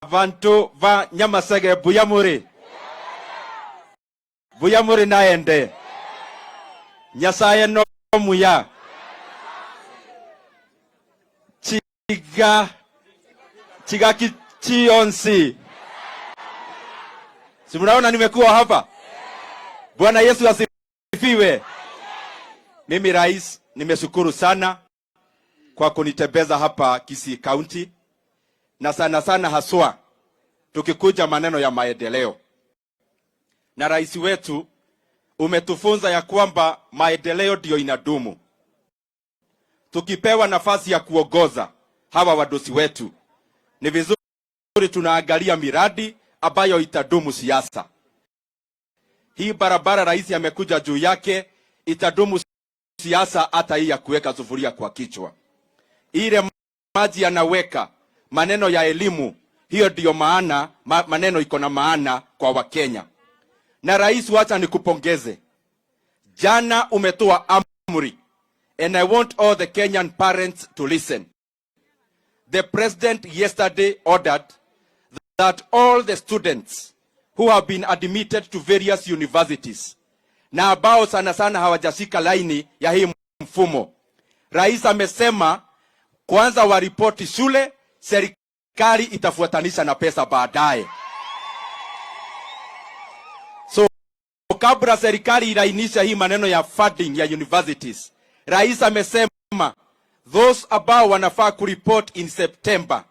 Vantu va nyamasege buyamuri naende nyasaye no muya chiga kichionsi. Si mnaona nimekuwa hapa? Bwana Yesu asifiwe. Mimi Rais, nimeshukuru sana kwa kunitembeza hapa Kisii County, na sana sana haswa tukikuja maneno ya maendeleo. Na rais wetu umetufunza ya kwamba maendeleo ndio inadumu. Tukipewa nafasi ya kuongoza hawa wadosi wetu, ni vizuri tunaangalia miradi ambayo itadumu siasa. Hii barabara rais amekuja juu yake itadumu siasa, hata hii ya kuweka sufuria kwa kichwa. Ile maji yanaweka maneno ya elimu, hiyo ndio maana maneno iko na maana kwa Wakenya. Na rais, wacha nikupongeze. Jana umetoa amri, and I want all the Kenyan parents to listen. The president yesterday ordered that all the students who have been admitted to various universities na ambao sana sana hawajashika laini ya hii mfumo, rais amesema kwanza waripoti shule, serikali itafuatanisha na pesa baadaye. So kabla serikali ilainisha hii maneno ya funding ya universities, rais amesema those ambao wanafaa kuriport in September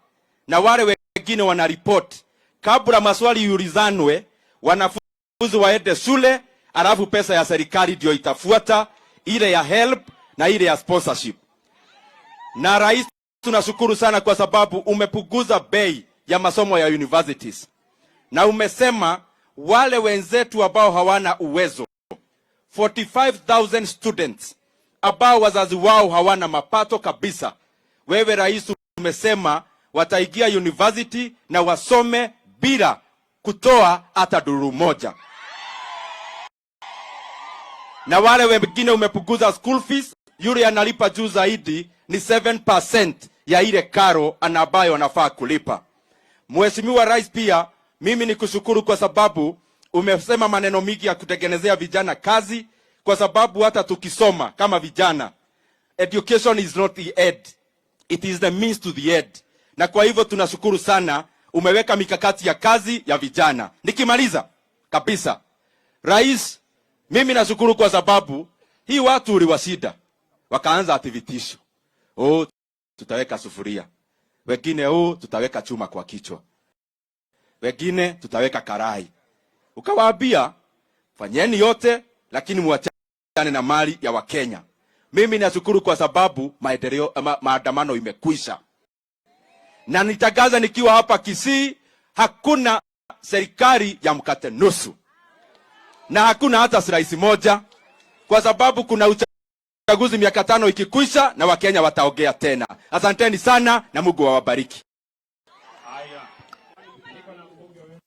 na wale wengine wanariport kabla maswali yulizanwe, wanafunzi waende shule, alafu pesa ya serikali ndio itafuata, ile ya help na ile ya sponsorship. Na rais, tunashukuru sana kwa sababu umepunguza bei ya masomo ya universities. Na umesema wale wenzetu ambao hawana uwezo, 45,000 students ambao wazazi wao hawana mapato kabisa, wewe rais umesema wataingia university na wasome bila kutoa hata duru moja. Na wale wengine umepunguza school fees, yule analipa juu zaidi ni 7% ya ile karo anabayo anafaa kulipa. Mheshimiwa Rais, pia mimi nikushukuru kwa sababu umesema maneno mingi ya kutengenezea vijana kazi, kwa sababu hata tukisoma kama vijana, education is not the end, it is the means to the end. Na kwa hivyo tunashukuru sana, umeweka mikakati ya kazi ya vijana. Nikimaliza kabisa, Rais, mimi nashukuru kwa sababu hii watu uliwashida, wakaanza activities. Tutaweka sufuria. Wengine tutaweka chuma kwa kichwa. Wengine tutaweka karai. Ukawaambia fanyeni yote, lakini muachane na mali ya Wakenya. Mimi nashukuru kwa sababu maandamano imekwisha. Na nitangaza nikiwa hapa Kisii, hakuna serikali ya mkate nusu. Na hakuna hata rais moja, kwa sababu kuna uchaguzi miaka 5 ikikwisha na Wakenya wataongea tena. Asanteni sana na Mungu awabariki.